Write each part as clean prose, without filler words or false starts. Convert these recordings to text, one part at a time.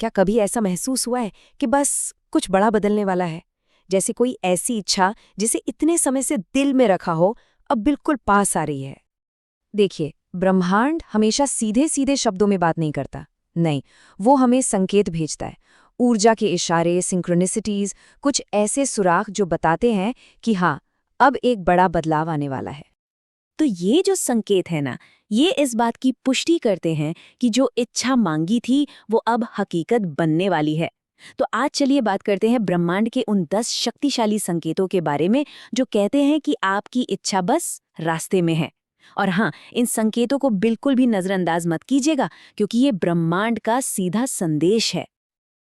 क्या कभी ऐसा महसूस हुआ है कि बस कुछ बड़ा बदलने वाला है, जैसे कोई ऐसी इच्छा जिसे इतने समय से दिल में रखा हो अब बिल्कुल पास आ रही है? देखिए, ब्रह्मांड हमेशा सीधे सीधे शब्दों में बात नहीं करता। नहीं, वो हमें संकेत भेजता है। ऊर्जा के इशारे, सिंक्रोनिसिटीज, कुछ ऐसे सुराग जो बताते हैं कि हाँ, अब एक बड़ा बदलाव आने वाला है। तो ये जो संकेत है ना, ये इस बात की पुष्टि करते हैं कि जो इच्छा मांगी थी वो अब हकीकत बनने वाली है। तो आज चलिए बात करते हैं ब्रह्मांड के उन 10 शक्तिशाली संकेतों के बारे में जो कहते हैं कि आपकी इच्छा बस रास्ते में है। और हाँ, इन संकेतों को बिल्कुल भी नजरअंदाज मत कीजिएगा, क्योंकि ये ब्रह्मांड का सीधा संदेश है।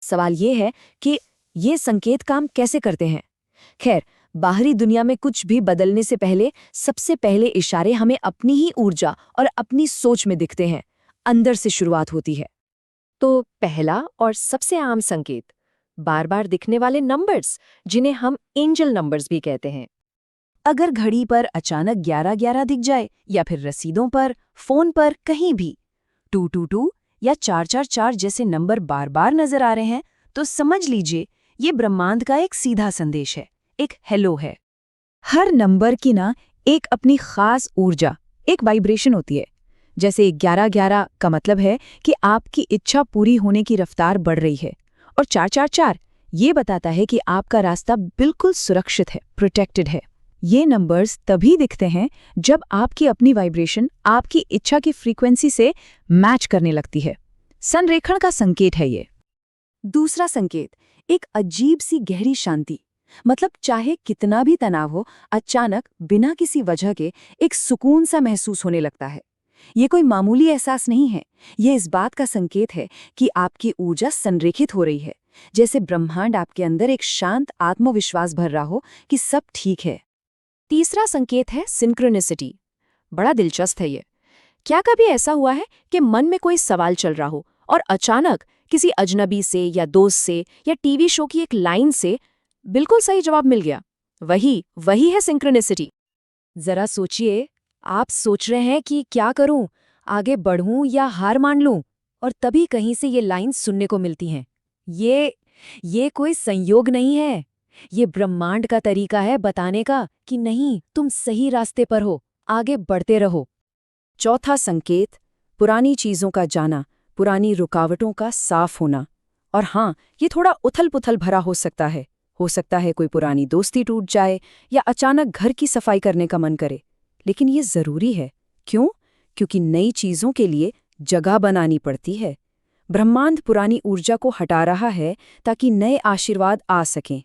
सवाल ये है कि ये संकेत काम कैसे करते हैं? खैर, बाहरी दुनिया में कुछ भी बदलने से पहले सबसे पहले इशारे हमें अपनी ही ऊर्जा और अपनी सोच में दिखते हैं। अंदर से शुरुआत होती है। तो पहला और सबसे आम संकेत, बार बार दिखने वाले नंबर्स, जिन्हें हम एंजल नंबर्स भी कहते हैं। अगर घड़ी पर अचानक 11-11 दिख जाए या फिर रसीदों पर, फोन पर, कहीं भी 222 या 444 जैसे नंबर बार बार नजर आ रहे हैं, तो समझ लीजिए ये ब्रह्मांड का एक सीधा संदेश है, एक हेलो है। हर नंबर की ना एक अपनी खास ऊर्जा, एक वाइब्रेशन होती है। जैसे 11-11 का मतलब है कि आपकी इच्छा पूरी होने की रफ्तार बढ़ रही है, और 444 ये बताता है कि आपका रास्ता बिल्कुल सुरक्षित है, प्रोटेक्टेड है। ये नंबर्स तभी दिखते हैं जब आपकी अपनी वाइब्रेशन आपकी इच्छा की फ्रीक्वेंसी से मैच करने लगती है। संरेखण का संकेत है ये। दूसरा संकेत, एक अजीब सी गहरी शांति। मतलब चाहे कितना भी तनाव हो, अचानक बिना किसी वजह के एक सुकून सा महसूस होने लगता है। ये कोई मामूली एहसास नहीं है, ये इस बात का संकेत है कि आपकी ऊर्जा संरेखित हो रही है, जैसे ब्रह्मांड आपके अंदर एक शांत आत्मविश्वास भर रहा हो कि सब ठीक है। तीसरा संकेत है सिंक्रोनिसिटी। बड़ा दिलचस्प है ये। क्या कभी ऐसा हुआ है कि मन में कोई सवाल चल रहा हो और अचानक किसी अजनबी से या दोस्त से या टीवी शो की एक लाइन से बिल्कुल सही जवाब मिल गया? वही है सिंक्रोनिसिटी। जरा सोचिए, आप सोच रहे हैं कि क्या करूं, आगे बढ़ूं या हार मान लूं, और तभी कहीं से ये लाइन सुनने को मिलती हैं। ये कोई संयोग नहीं है, ये ब्रह्मांड का तरीका है बताने का कि नहीं, तुम सही रास्ते पर हो, आगे बढ़ते रहो। चौथा संकेत, पुरानी चीजों का जाना, पुरानी रुकावटों का साफ होना। और हाँ, ये थोड़ा उथल-पुथल भरा हो सकता है। हो सकता है कोई पुरानी दोस्ती टूट जाए या अचानक घर की सफाई करने का मन करे। लेकिन ये जरूरी है। क्यों? क्योंकि नई चीजों के लिए जगह बनानी पड़ती है। ब्रह्मांड पुरानी ऊर्जा को हटा रहा है ताकि नए आशीर्वाद आ सकें।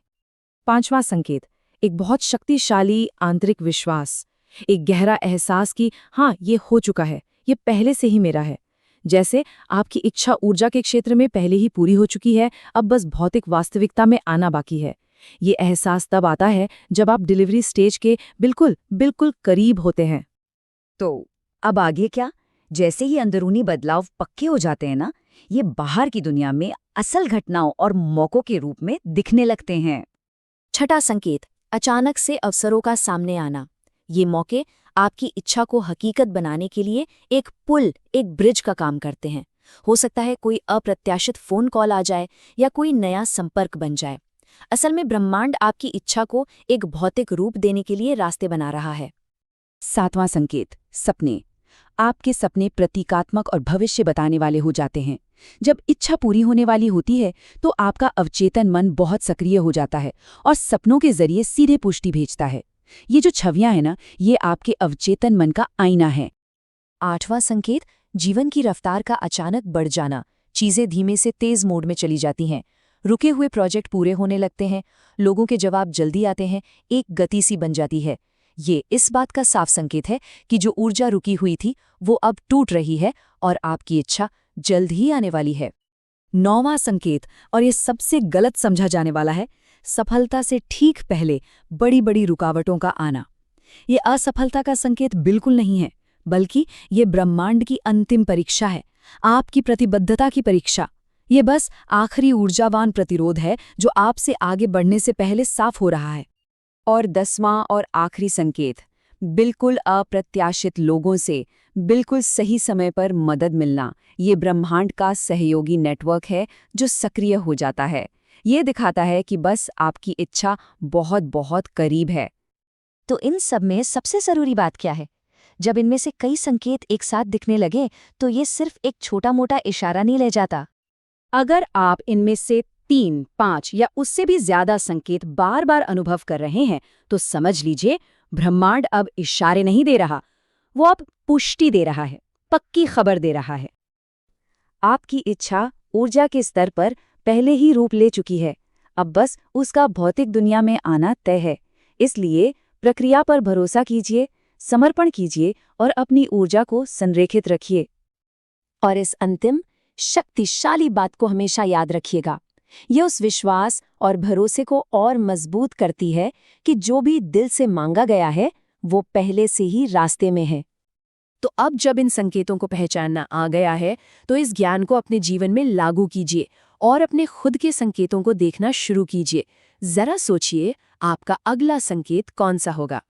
पांचवां संकेत, एक बहुत शक्तिशाली आंतरिक विश्वास, एक गहरा एहसास कि हाँ, ये हो चुका है, ये पहले से ही मेरा है। जैसे आपकी इच्छा ऊर्जा के क्षेत्र में पहले ही पूरी हो चुकी है, अब बस भौतिक वास्तविकता में आना बाकी है। ये एहसास तब आता है जब आप डिलीवरी स्टेज के बिल्कुल बिल्कुल करीब होते हैं। तो अब आगे क्या? जैसे ही अंदरूनी बदलाव पक्के हो जाते हैं ना, ये बाहर की दुनिया में असल घटनाओं और मौकों के रूप में दिखने लगते हैं। छठा संकेत, अचानक से अवसरों का सामने आना। ये मौके आपकी इच्छा को हकीकत बनाने के लिए एक पुल, एक ब्रिज का काम करते हैं। हो सकता है कोई अप्रत्याशित फोन कॉल आ जाए या कोई नया संपर्क बन जाए। असल में ब्रह्मांड आपकी इच्छा को एक भौतिक रूप देने के लिए रास्ते बना रहा है। सातवां संकेत, सपने। आपके सपने प्रतीकात्मक और भविष्य बताने वाले हो जाते हैं। जब इच्छा पूरी होने वाली होती है तो आपका अवचेतन मन बहुत सक्रिय हो जाता है और सपनों के जरिए सीधे पुष्टि भेजता है। ये जो छवियां हैं ना, ये आपके अवचेतन मन का आईना है। आठवां संकेत, जीवन की रफ्तार का अचानक बढ़ जाना। चीजें धीमे से तेज मोड में चली जाती हैं। रुके हुए प्रोजेक्ट पूरे होने लगते हैं, लोगों के जवाब जल्दी आते हैं, एक गति सी बन जाती है। ये इस बात का साफ संकेत है कि जो ऊर्जा रुकी हुई थी वो अब टूट रही है और आपकी इच्छा जल्द ही आने वाली है। नौवां संकेत, और ये सबसे गलत समझा जाने वाला है, सफलता से ठीक पहले बड़ी बड़ी रुकावटों का आना। ये असफलता का संकेत बिल्कुल नहीं है, बल्कि ये ब्रह्मांड की अंतिम परीक्षा है, आपकी प्रतिबद्धता की परीक्षा। ये बस आखिरी ऊर्जावान प्रतिरोध है जो आपसे आगे बढ़ने से पहले साफ हो रहा है। और 10वां और आखिरी संकेत, बिल्कुल अप्रत्याशित लोगों से बिल्कुल सही समय पर मदद मिलना, ये ब्रह्मांड का सहयोगी नेटवर्क है जो सक्रिय हो जाता है। ये दिखाता है कि बस आपकी इच्छा बहुत बहुत करीब है। तो इन सब में सबसे जरूरी बात क्या है? जब इनमें से कई संकेत एक साथ दिखने लगे तो ये सिर्फ एक छोटा-मोटा इशारा नहीं ले जाता। अगर आप इनमें से 3, 5 या उससे भी ज्यादा संकेत बार बार अनुभव कर रहे हैं तो समझ लीजिए ब्रह्मांड अब इशारे नहीं दे रहा, वो अब पुष्टि दे रहा है, पक्की खबर दे रहा है। आपकी इच्छा ऊर्जा के स्तर पर पहले ही रूप ले चुकी है, अब बस उसका भौतिक दुनिया में आना तय है। इसलिए प्रक्रिया पर भरोसा कीजिए, समर्पण कीजिए और अपनी ऊर्जा को संरेखित रखिए। और इस अंतिम शक्तिशाली बात को हमेशा याद रखिएगा, ये उस विश्वास और भरोसे को और मजबूत करती है कि जो भी दिल से मांगा गया है वो पहले से ही रास्ते में है। तो अब जब इन संकेतों को पहचानना आ गया है तो इस ज्ञान को अपने जीवन में लागू कीजिए और अपने खुद के संकेतों को देखना शुरू कीजिए। जरा सोचिए, आपका अगला संकेत कौन सा होगा?